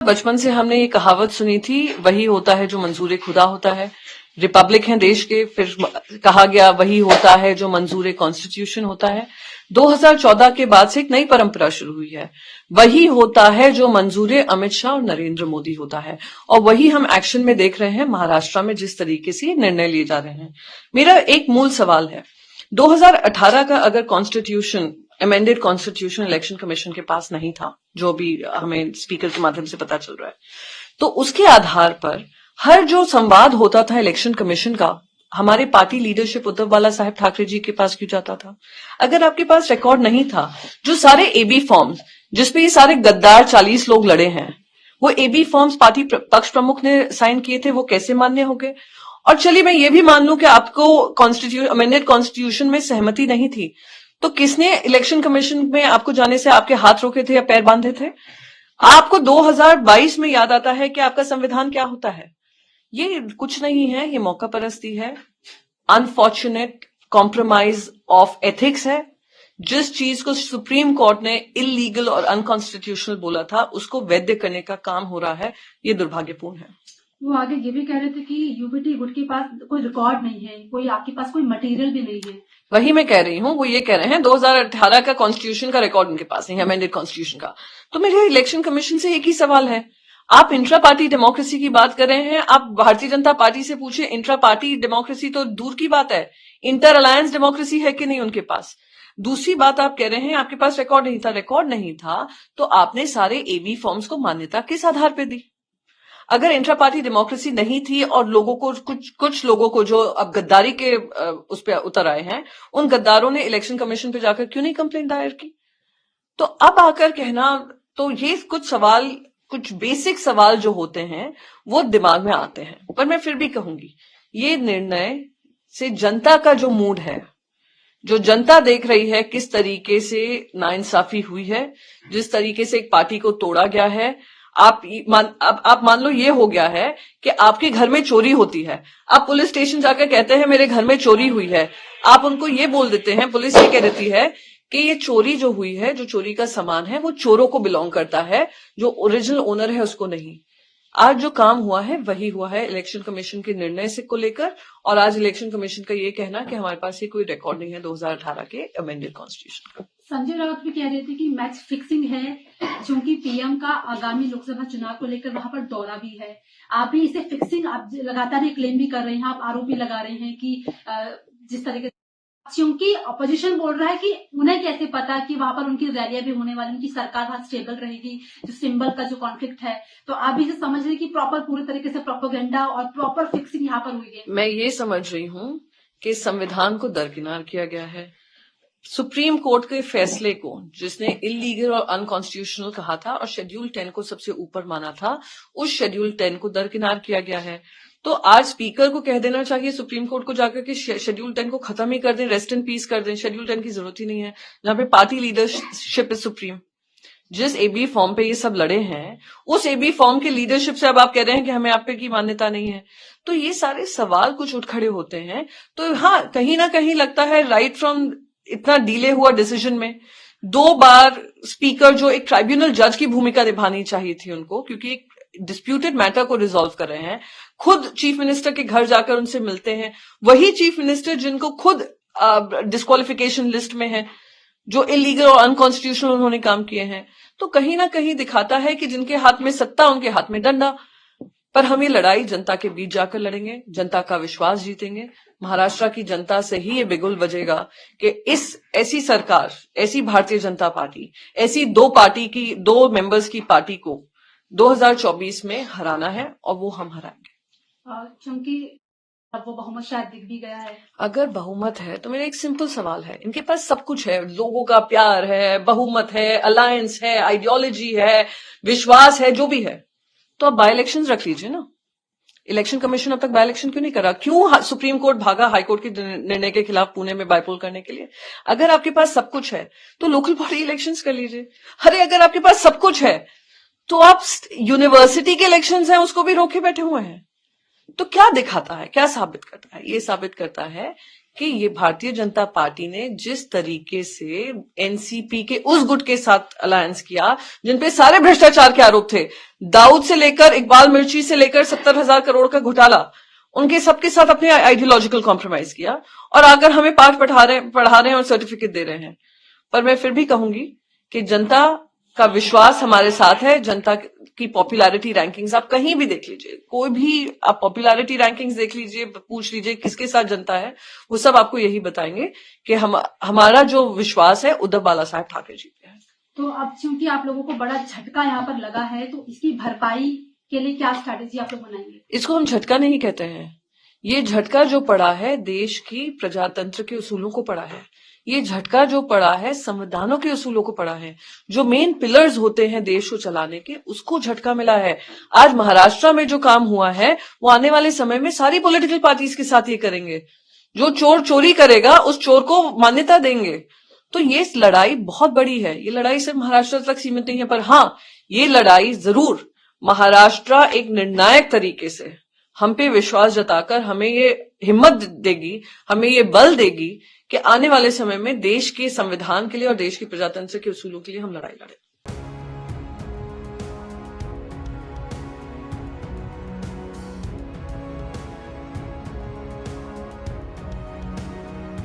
बचपन से हमने ये कहावत सुनी थी, वही होता है जो मंजूर खुदा होता है। रिपब्लिक है देश के, फिर कहा गया वही होता है जो मंजूर कॉन्स्टिट्यूशन होता है। 2014 के बाद से एक नई परंपरा शुरू हुई है, वही होता है जो मंजूर अमित शाह और नरेंद्र मोदी होता है। और वही हम एक्शन में देख रहे हैं महाराष्ट्र में, जिस तरीके से निर्णय लिए जा रहे हैं। मेरा एक मूल सवाल है, 2018 का अगर constitution, amended constitution election commission के पास नहीं था, जो भी हमें स्पीकर के माध्यम से पता चल रहा है, तो उसके आधार पर हर जो संवाद होता था इलेक्शन कमीशन का, हमारे पार्टी लीडरशिप उद्धव बाला साहेब ठाकरे जी के पास क्यों जाता था? अगर आपके पास रिकॉर्ड नहीं था, जो सारे एबी फॉर्म्स जिसपे ये सारे गद्दार 40 लोग लड़े हैं, वो एबी फॉर्म्स पार्टी पक्ष प्रमुख ने साइन किए थे, वो कैसे मान्य हो गए? और चलिए मैं ये भी मान लूं कि आपको अमेंडेड कॉन्स्टिट्यूशन में सहमति नहीं थी, तो किसने इलेक्शन कमीशन में आपको जाने से आपके हाथ रोके थे या पैर बांधे थे? आपको 2022 में याद आता है कि आपका संविधान क्या होता है? ये कुछ नहीं है, ये मौका परस्ती है, अनफॉर्चुनेट कॉम्प्रोमाइज ऑफ एथिक्स है। जिस चीज को सुप्रीम कोर्ट ने इलीगल और अनकॉन्स्टिट्यूशनल बोला था, उसको वैध करने का काम हो रहा है, ये दुर्भाग्यपूर्ण है। वो आगे ये भी कह रहे थे कि यूबीटी गुट के पास कोई रिकॉर्ड नहीं है, कोई आपके पास कोई मटेरियल भी नहीं है। वही मैं कह रही हूँ, वो ये कह रहे हैं 2018 का कॉन्स्टिट्यूशन का रिकॉर्ड उनके पास नहीं है, अमेंडेड कॉन्स्टिट्यूशन का। तो मेरे इलेक्शन कमीशन से एक ही सवाल है, आप इंट्रा पार्टी डेमोक्रेसी की बात कर रहे हैं, आप भारतीय जनता पार्टी से पूछे इंट्रा पार्टी डेमोक्रेसी तो दूर की बात है, इंटर अलायंस डेमोक्रेसी है कि नहीं उनके पास? दूसरी बात आप कह रहे हैं आपके पास रिकॉर्ड नहीं था। रिकॉर्ड नहीं था तो आपने सारे एबी फॉर्म्स को मान्यता किस आधार पर दी? अगर इंट्रा पार्टी डेमोक्रेसी नहीं थी और लोगों को कुछ लोगों को जो अब गद्दारी के उस पर उतर आए हैं, उन गद्दारों ने इलेक्शन कमीशन पे जाकर क्यों नहीं कंप्लेंट दायर की? तो अब आकर कहना, तो ये कुछ सवाल, कुछ बेसिक सवाल जो होते हैं वो दिमाग में आते हैं। पर मैं फिर भी कहूंगी, ये निर्णय से जनता का जो मूड है, जो जनता देख रही है किस तरीके से नाइंसाफी हुई है, जिस तरीके से एक पार्टी को तोड़ा गया है, आप मान लो ये हो गया है कि आपके घर में चोरी होती है, आप पुलिस स्टेशन जाकर कहते हैं मेरे घर में चोरी हुई है, आप उनको ये बोल देते हैं, पुलिस ये कह देती है कि ये चोरी जो हुई है, जो चोरी का सामान है वो चोरों को बिलोंग करता है, जो ओरिजिनल ओनर है उसको नहीं। आज जो काम हुआ है वही हुआ है इलेक्शन कमीशन के निर्णय से को लेकर, और आज इलेक्शन कमीशन का ये कहना कि हमारे पास ये कोई रिकॉर्ड नहीं है 2018 के अमेंडेड कॉन्स्टिट्यूशन का। संजय राउत भी कह रहे थे कि मैच फिक्सिंग है, क्योंकि पीएम का आगामी लोकसभा चुनाव को लेकर वहां पर दौरा भी है। आप भी इसे फिक्सिंग, आप लगातार ये क्लेम भी कर रहे हैं, आप आरोप भी लगा रहे हैं कि जिस तरीके से, क्योंकि अपोजिशन बोल रहा है कि उन्हें कैसे पता कि वहां पर उनकी रैलियां भी होने वाली, उनकी सरकार वहां स्टेबल रहेगी, जो सिंबल का जो कॉन्फ्लिक्ट है, तो आप भी इसे समझ रहे हैं कि प्रॉपर पूरी तरीके से प्रोपेगेंडा और प्रॉपर फिक्सिंग यहाँ पर हुई है। मैं ये समझ रही हूँ कि संविधान को दरकिनार किया गया है, सुप्रीम कोर्ट के फैसले को जिसने इलीगल और अनकॉन्स्टिट्यूशनल कहा था और शेड्यूल 10 को सबसे ऊपर माना था, उस शेड्यूल 10 को दरकिनार किया गया है। तो आज स्पीकर को कह देना चाहिए सुप्रीम कोर्ट को जाकर कि शेड्यूल 10 को खत्म ही कर दें, रेस्ट इन पीस कर दें, शेड्यूल 10 की जरूरत ही नहीं है, जहां पे पार्टी लीडरशिप इज सुप्रीम। जिस एबी फॉर्म पे ये सब लड़े हैं, उस एबी फॉर्म के लीडरशिप से अब आप कह रहे हैं कि हमें आप पे की मान्यता नहीं है। तो ये सारे सवाल कुछ उठ खड़े होते हैं। तो हाँ, कहीं ना कहीं लगता है राइट फ्रॉम इतना डिले हुआ डिसीजन में 2 बार स्पीकर, जो एक ट्राइब्यूनल जज की भूमिका निभानी चाहिए थी उनको, क्योंकि एक डिस्प्यूटेड मैटर को रिजॉल्व कर रहे हैं, खुद चीफ मिनिस्टर के घर जाकर उनसे मिलते हैं, वही चीफ मिनिस्टर जिनको खुद डिस्क्वालिफिकेशन लिस्ट में है, जो इलीगल और अनकॉन्स्टिट्यूशनल उन्होंने काम किए हैं। तो कहीं ना कहीं दिखाता है कि जिनके हाथ में सत्ता उनके हाथ में डंडा। पर हम ये लड़ाई जनता के बीच जाकर लड़ेंगे, जनता का विश्वास जीतेंगे। महाराष्ट्र की जनता से ही ये बिगुल बजेगा कि ऐसी सरकार, ऐसी भारतीय जनता पार्टी, ऐसी 2 मेंबर्स की पार्टी को 2024 में हराना है, और वो हम हराएंगे। क्योंकि अब वो बहुमत शायद दिख भी गया है। अगर बहुमत है तो मेरा एक सिंपल सवाल है, इनके पास सब कुछ है, लोगों का प्यार है, बहुमत है, अलायंस है, आइडियोलॉजी है, विश्वास है, जो भी है, तो आप बाय इलेक्शन रख लीजिए ना। इलेक्शन कमीशन अब तक बाय इलेक्शन क्यों नहीं करा? क्यों सुप्रीम कोर्ट भागा हाईकोर्ट के निर्णय के खिलाफ पुणे में बायपोल करने के लिए? अगर आपके पास सब कुछ है तो लोकल बॉडी इलेक्शंस कर लीजिए। अरे अगर आपके पास सब कुछ है तो आप यूनिवर्सिटी के इलेक्शंस हैं उसको भी रोके बैठे हुए हैं। तो क्या दिखाता है, क्या साबित करता है? ये साबित करता है कि ये भारतीय जनता पार्टी ने जिस तरीके से एनसीपी के उस गुट के साथ अलायंस किया जिनपे सारे भ्रष्टाचार के आरोप थे, दाऊद से लेकर इकबाल मिर्ची से लेकर 70,000 करोड़ का घोटाला, उनके सबके साथ अपने आइडियोलॉजिकल कॉम्प्रोमाइज किया और आकर हमें पाठ पढ़ा रहे हैं और सर्टिफिकेट दे रहे हैं। पर मैं फिर भी कहूंगी कि जनता का विश्वास हमारे साथ है। जनता की पॉपुलैरिटी रैंकिंग्स आप कहीं भी देख लीजिए, कोई भी आप पॉपुलैरिटी रैंकिंग्स देख लीजिए, पूछ लीजिए किसके साथ जनता है, वो सब आपको यही बताएंगे कि हमारा जो विश्वास है उद्धव बाला साहब ठाकरे जी पे है। तो अब चूंकि आप लोगों को बड़ा झटका यहाँ पर लगा है, तो इसकी भरपाई के लिए क्या स्ट्रैटेजी आप लोग बनाएंगे? इसको हम झटका नहीं कहते हैं। ये झटका जो पड़ा है देश की प्रजातंत्र के उसूलों को पड़ा है। ये झटका जो पड़ा है संविधानों के उसूलों को पड़ा है। जो मेन पिलर्स होते हैं देश को चलाने के, उसको झटका मिला है। आज महाराष्ट्र में जो काम हुआ है वो आने वाले समय में सारी पॉलिटिकल पार्टीज के साथ ये करेंगे। जो चोर चोरी करेगा उस चोर को मान्यता देंगे। तो ये लड़ाई बहुत बड़ी है। ये लड़ाई सिर्फ महाराष्ट्र तक सीमित नहीं है, पर हाँ, ये लड़ाई जरूर महाराष्ट्र एक निर्णायक तरीके से हम पे विश्वास जताकर हमें ये हिम्मत देगी, हमें ये बल देगी कि आने वाले समय में देश के संविधान के लिए और देश के प्रजातंत्र के उसूलों के लिए हम लड़ाई लड़ें।